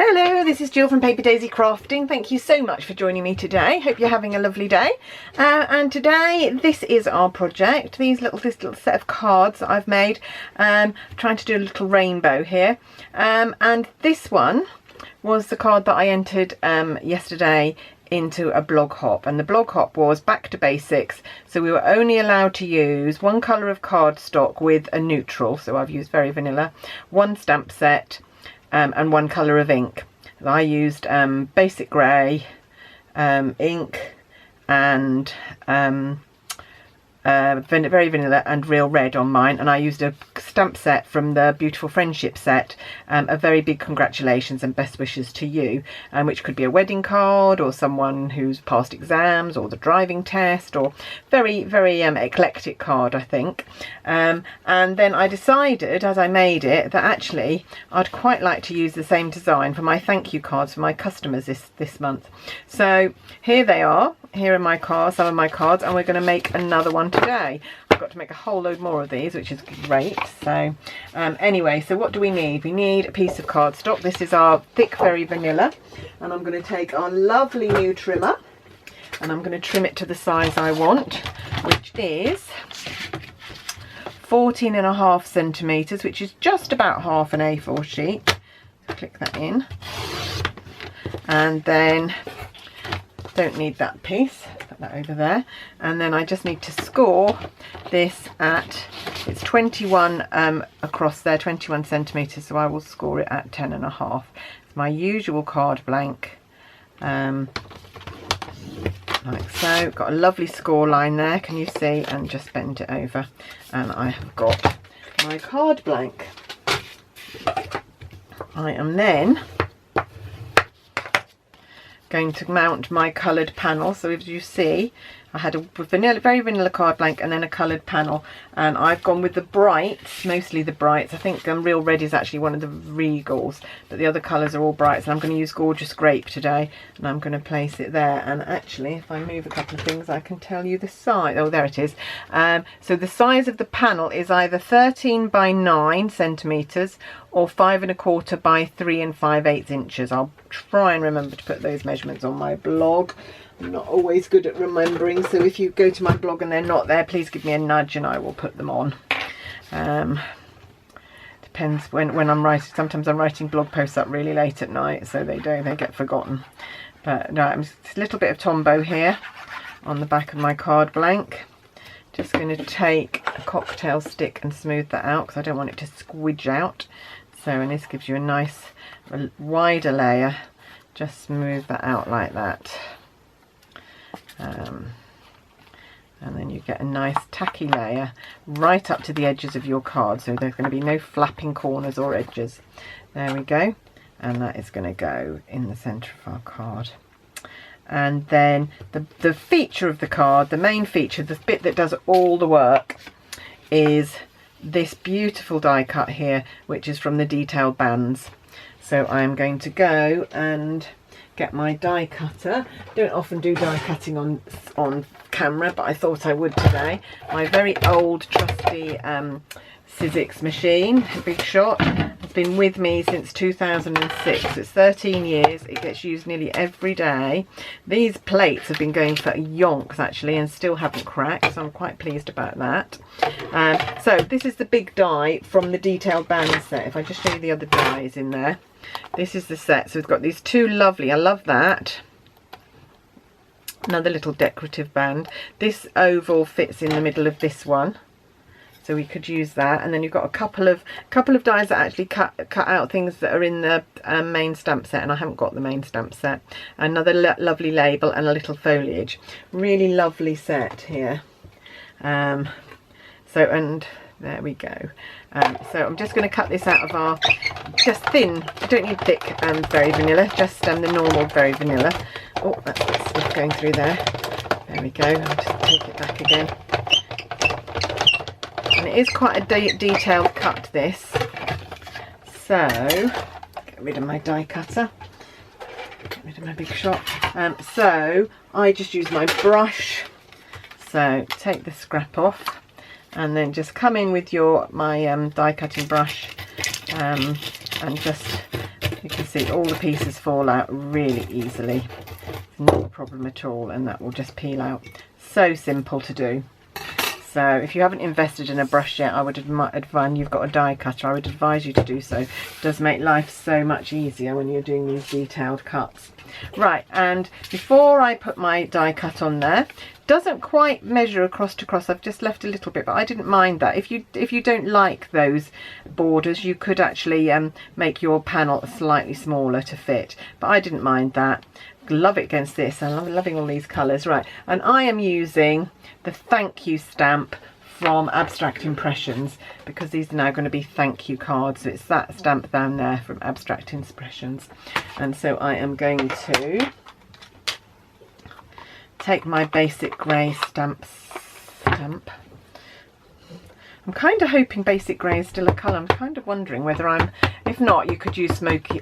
Hello, this is Jill from Paper Daisy Crafting. Thank you so much for joining me today. Hope you're having a lovely day. And today, this is our project. This little set of cards that I've made. Trying to do a little rainbow here. And this one was the card that I entered yesterday into a blog hop, and the blog hop was back to basics, so we were only allowed to use one colour of cardstock with a neutral, so I've used very vanilla, one stamp set, and one colour of ink. I used basic grey ink and very vanilla and real red on mine, and I used a stamp set from the Beautiful Friendship set, a very big congratulations and best wishes to you, which could be a wedding card or someone who's passed exams or the driving test, or very eclectic card, I think. And then I decided as I made it that actually I'd quite like to use the same design for my thank you cards for my customers this month. So here they are. Here are my cards, some of my cards, and we're going to make another one today. I've got to make a whole load more of these, which is great. So anyway, so what do we need? We need a piece of cardstock. This is our thick very vanilla, and I'm going to take our lovely new trimmer and I'm going to trim it to the size I want, which is 14.5 centimetres, which is just about half an A4 sheet. Click that in, and then don't need that piece, put that over there, and then I just need to score this at, it's 21 across there, 21 centimetres, so I will score it at 10.5. It's my usual card blank, like so. Got a lovely score line there, can you see, and just bend it over, and I have got my card blank. I am then going to mount my coloured panel. So as you see, I had a very vanilla card blank and then a coloured panel, and I've gone with the brights, mostly the brights. I think Real Red is actually one of the regals, but the other colours are all brights, and I'm going to use Gorgeous Grape today, and I'm going to place it there. And actually, if I move a couple of things, I can tell you the size. Oh, there it is. So the size of the panel is either 13 by 9 centimetres or 5.25 by 3 5/8 inches. I'll try and remember to put those measurements on my blog. I'm not always good at remembering, so if you go to my blog and they're not there, please give me a nudge and I will put them on. Depends when I'm writing. Sometimes I'm writing blog posts up really late at night, so they get forgotten. But no, it's a little bit of Tombow here on the back of my card blank. Just going to take a cocktail stick and smooth that out because I don't want it to squidge out. So, and this gives you a nice wider layer. Just smooth that out like that. And then you get a nice tacky layer right up to the edges of your card, so there's going to be no flapping corners or edges. There we go, and that is going to go in the centre of our card. And then the feature of the card, the main feature, the bit that does all the work, is this beautiful die cut here, which is from the Detailed Bands. So I'm going to go and get my die cutter. Don't often do die cutting on camera, but I thought I would today. My very old trusty Sizzix machine, Big Shot, has been with me since 2006. It's 13 years. It gets used nearly every day. These plates have been going for yonks actually and still haven't cracked, so I'm quite pleased about that. So this is the big die from the Detailed Band set. If I just show you the other dies in there. This is the set, so we've got these two lovely, I love that. Another little decorative band. This oval fits in the middle of this one, so we could use that. And then you've got a couple of dies that actually cut out things that are in the main stamp set, and I haven't got the main stamp set. Another lovely label and a little foliage. Really lovely set here. And there we go. So I'm just going to cut this out of our, just thin, you don't need thick very vanilla, just the normal very vanilla. Oh, that's got stuff going through there. There we go, I'll just take it back again. And it is quite a detailed cut, this. So, get rid of my die cutter. Get rid of my Big Shot. So, I just use my brush. So, take the scrap off. And then just come in with my die cutting brush and just, you can see all the pieces fall out really easily. Not a problem at all, and that will just peel out. So simple to do. So if you haven't invested in a brush yet, I would advise, you've got a die cutter, I would advise you to do so. It does make life so much easier when you're doing these detailed cuts. Right, and before I put my die cut on there, doesn't quite measure across to cross. I've just left a little bit, but I didn't mind that. If you don't like those borders, you could actually make your panel slightly smaller to fit, but I didn't mind that. Love it against this. I'm loving all these colours. Right, and I am using the thank you stamp from Abstract Impressions, because these are now going to be thank you cards. So it's that stamp down there from Abstract Impressions, and so I am going to take my basic grey stamp. I'm kind of hoping basic grey is still a colour. I'm kind of wondering whether if not, you could use smoky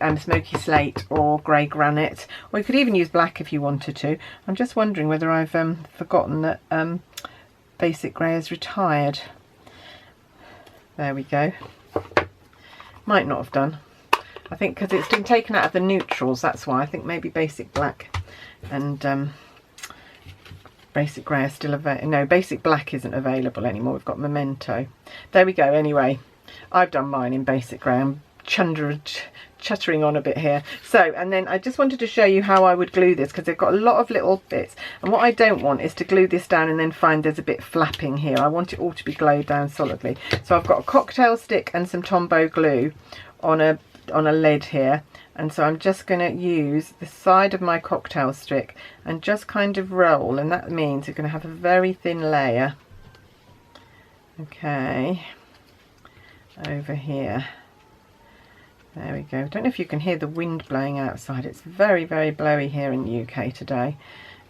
slate or grey granite, or you could even use black if you wanted to. I'm just wondering whether I've forgotten that basic grey is retired. There we go. Might not have done. I think because it's been taken out of the neutrals, that's why. I think maybe basic black and basic grey are still available. No, basic black isn't available anymore. We've got Memento. There we go. Anyway, I've done mine in basic grey. I'm chuttering on a bit here. So, and then I just wanted to show you how I would glue this, because they've got a lot of little bits, and what I don't want is to glue this down and then find there's a bit flapping here. I want it all to be glued down solidly. So I've got a cocktail stick and some Tombow glue on a lid here, and so I'm just going to use the side of my cocktail stick and just kind of roll, and that means you're going to have a very thin layer, okay, over here. There we go. I don't know if you can hear the wind blowing outside. It's very, very blowy here in the UK today.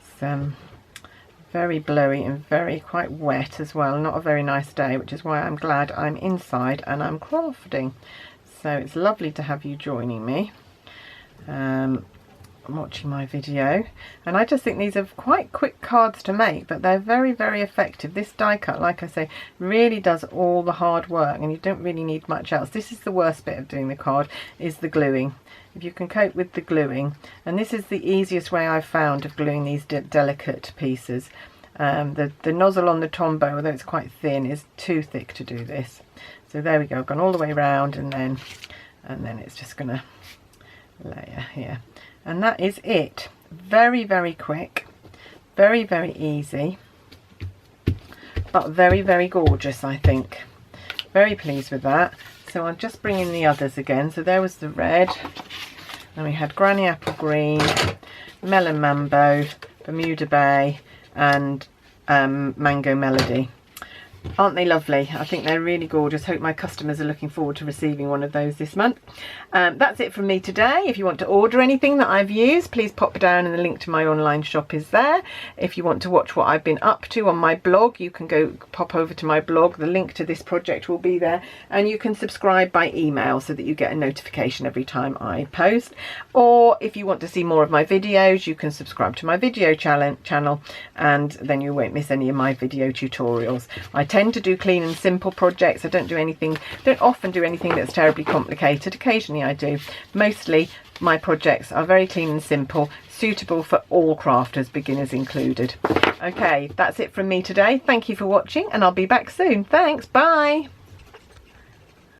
It's very blowy and quite wet as well. Not a very nice day, which is why I'm glad I'm inside and I'm crafting. So it's lovely to have you joining me, watching my video. And I just think these are quite quick cards to make, but they're very, very effective. This die cut, like I say, really does all the hard work, and you don't really need much else. This is the worst bit of doing the card, is the gluing. If you can cope with the gluing, and this is the easiest way I've found of gluing these delicate pieces. The nozzle on the Tombow, although it's quite thin, is too thick to do this. So there we go. I've gone all the way around, and then it's just gonna layer here. And that is it. Very, very quick, very, very easy, but very, very gorgeous, I think. Very pleased with that. So I'll just bring in the others again. So there was the red, and we had Granny Apple Green, Melon Mambo, Bermuda Bay, and Mango Melody. Aren't they lovely? I think they're really gorgeous. Hope my customers are looking forward to receiving one of those this month. That's it from me today. If you want to order anything that I've used, please pop down, and the link to my online shop is there. If you want to watch what I've been up to on my blog, you can go pop over to my blog. The link to this project will be there, and you can subscribe by email so that you get a notification every time I post. Or if you want to see more of my videos, you can subscribe to my video channel, and then you won't miss any of my video tutorials. I tend to do clean and simple projects. I don't often do anything that's terribly complicated. Occasionally I do. Mostly my projects are very clean and simple, suitable for all crafters, beginners included. Okay, that's it from me today. Thank you for watching, and I'll be back soon. Thanks, bye.